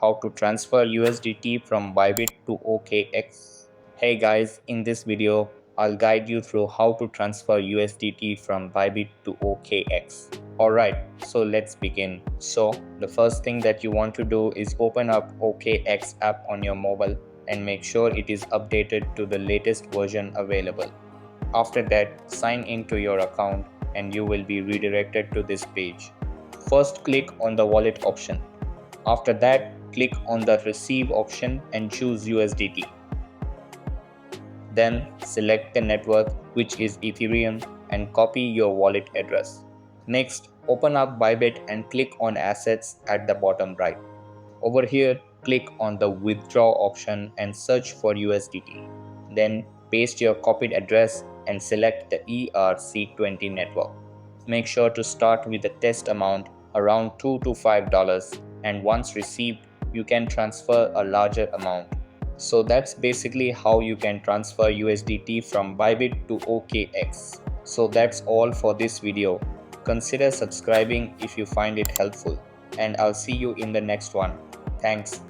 how to transfer USDT from Bybit to OKX. Hey guys, in this video, I'll guide you through how to transfer USDT from Bybit to OKX. Alright, so let's begin. So, the first thing that you want to do is open up OKX app on your mobile and make sure it is updated to the latest version available. After that, sign into your account and you will be redirected to this page. First, click on the wallet option. After that, click on the receive option and choose USDT. Then select the network, which is Ethereum, and copy your wallet address. Next, open up Bybit and click on assets at the bottom right. Over here, click on the withdraw option and search for USDT. Then paste your copied address and select the ERC20 network. Make sure to start with a test amount around $2 to $5, and once received, you can transfer a larger amount. So that's basically how you can transfer USDT from Bybit to OKX. So that's all for this video. Consider subscribing if you find it helpful, and I'll see you in the next one. Thanks.